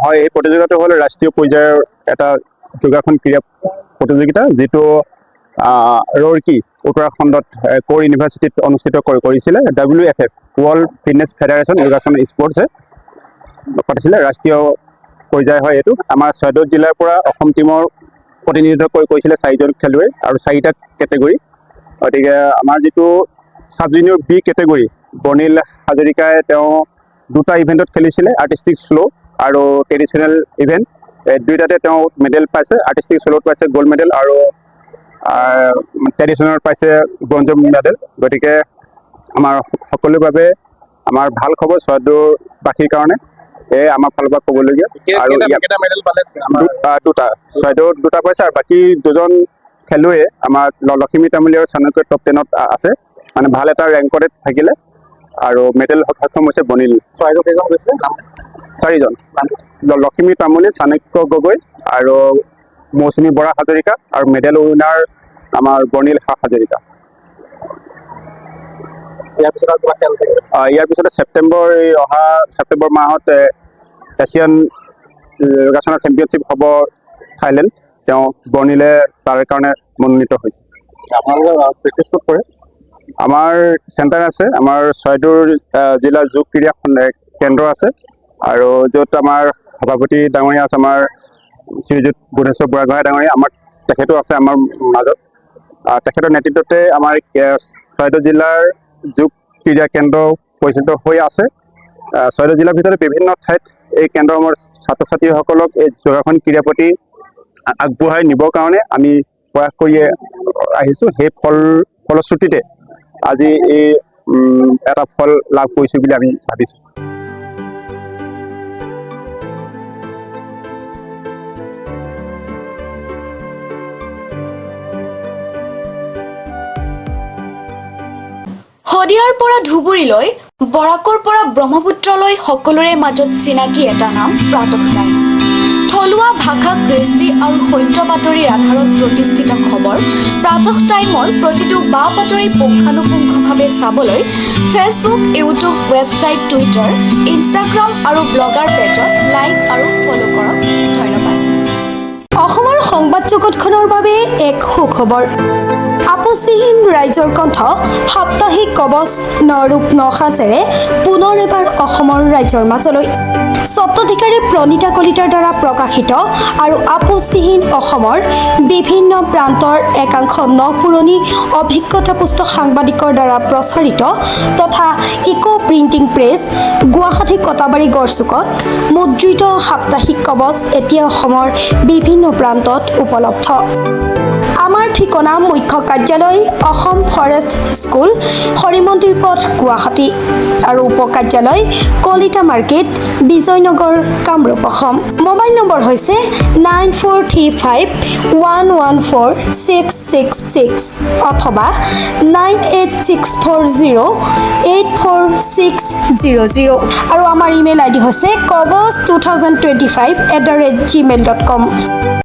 হয়, এই প্ৰতিযোগিতাটো হ'ল ৰাষ্ট্ৰীয় পৰ্যায়ৰ এটা যোগাসন ক্ৰীড়া প্ৰতিযোগিতা, যিটো ৰৰ্কি উত্তৰাখণ্ডত ক'ৰ ইউনিভাৰ্চিটিত অনুষ্ঠিত কৰিছিলে। WFF ৱৰ্ল্ড ফিটনেছ ফেডাৰেশ্যন যোগাসন স্পৰ্টছে পাতিছিলে। ৰাষ্ট্ৰীয় পৰ্যায় হয় এইটো। আমাৰ চৰাইদেউ জিলাৰ পৰা অসম টীমৰ প্ৰতিনিধিত্ব কৰিছিলে 4জন খেলুৱৈ আৰু 4টা কেটেগৰী। গতিকে আমাৰ যিটো চাব জুনিয়ৰ বি কেটেগৰী, বৰ্ণিল হাজৰিকাই তেওঁ 2টা ইভেণ্টত খেলিছিলে, আৰ্টিষ্টিক স্লো আৰু ট্ৰেডিশ্যনেল ইভেণ্ট। দুইটাতে তেওঁ মেডেল পাইছে। আৰ্টিষ্টিক স্লোত পাইছে গ'ল্ড মেডেল আৰু ট্ৰেডিশ্যনেলত পাইছে ব্ৰঞ্জ মেডেল। গতিকে আমাৰ সকলোৰে বাবে আমাৰ ভাল খবৰ চৰাইদেউবাসীৰ কাৰণে, এয়ে আমাৰ ফালৰ পৰা ক'বলগীয়া। আৰু দুটা চৰাইদেউত 2টা পাইছে আৰু বাকী 2জন খেলুৱৈয়ে আমাৰ লখিমী তামুলী আৰু চাণক্য টপ 10ত আছে, মানে ভাল এটা ৰেংকতে থাকিলে আৰু মেডেল সক্ষম হৈছে বনিল। 4জন লখিমী তামুলী, চাণক্য গগৈ আৰু মৌচুমী বৰা হাজৰিকা, আৰু মেডেল উইনাৰ আমাৰ বৰ্ণিল হাজৰিকা। ইয়াৰ পিছতে অহা ছেপ্টেম্বৰ মাহত এছিয়ান যোগাসন চেম্পিয়নশ্বিপ হ'ব থাইলেণ্ড। তেওঁ বৰ্ণিলে তাৰ কাৰণে মনোনীত হৈছে। আপোনালোকে প্ৰেক্টিছ ক'ত কৰে? আমাৰ চেণ্টাৰ আছে, আমাৰ চৰাইদেউ জিলা যোগ ক্ৰীড়া কেন্দ্ৰ আছে, আৰু য'ত আমাৰ সভাপতি ডাঙৰীয়া আছে, আমাৰ শ্ৰীযুত গুণেশ্বৰ বুঢ়াগোহাঁই ডাঙৰীয়া, তেখেতো আছে আমাৰ মাজত। তেখেতৰ নেতৃত্বতে আমাৰ চৰাইদেউ জিলাৰ যোগ ক্ৰীড়া কেন্দ্ৰ পৰিচালিত হৈ আছে। চৰাইদেউ জিলাৰ ভিতৰত বিভিন্ন ঠাইত এই কেন্দ্ৰসমূহৰ ছাত্ৰ ছাত্ৰীসকলক এই যোগাসন ক্ৰীড়াৰ প্ৰতি আগবঢ়াই নিবৰ কাৰণে আমি প্ৰয়াস কৰি আহিছোঁ। সেই ফলশ্ৰুতিতে আজি এই এটা ফল লাভ কৰিছোঁ বুলি আমি ভাবিছোঁ। শদিয়াৰ পৰা ধুবুৰীলৈ, বৰাকৰ পৰা ব্ৰহ্মপুত্ৰলৈ সকলোৰে মাজত চিনাকি এটা নাম প্ৰাতঃ টাইম। থলুৱা ভাষা, কৃষ্টি আৰু সত্য বাতৰিৰ আধাৰত প্ৰতিষ্ঠিত খবৰ প্ৰাতঃ টাইমৰ প্ৰতিটো বা বাতৰি পুংখানুপুংখভাৱে চাবলৈ Facebook, YouTube, website, Twitter, Instagram আৰু ব্লগাৰ পেজত লাইক আৰু ফ'ল' কৰক। ধন্যবাদ। অসমৰ সংবাদ জগতখনৰ বাবে এক সুখবৰ। আপোচবিহীন ৰাইজৰ কণ্ঠ সাপ্তাহিক কবচ নৰূপ নসাজেৰে পুনৰ এবাৰ অসমৰ ৰাইজৰ মাজলৈ। স্বত্বাধিকাৰী প্ৰণীতা কলিতাৰ দ্বাৰা প্ৰকাশিত আৰু আপোচবিহীন অসমৰ বিভিন্ন প্ৰান্তৰ একাংশ নপুৰণি অভিজ্ঞতাপুষ্ট সাংবাদিকৰ দ্বাৰা প্ৰচাৰিত তথা eco printing press, Guwahati Katabari গড়চুকত মুদ্ৰিত সাপ্তাহিক কবচ এতিয়া অসমৰ বিভিন্ন প্ৰান্তত উপলব্ধ। আমাৰ ঠিকনা মুখ্য কাৰ্যালয় অসম ফৰেষ্ট স্কুল, হৰিমন্দিৰ পথ, গুৱাহাটী, আৰু উপ কাৰ্যালয় Kalita market, Bijoynagar, Kamrup, Assam. Mobile number হৈছে 9435114666 অথবা 9864084600 আৰু আমাৰ ইমেইল আইডি হৈছে kobos2025@gmail.com।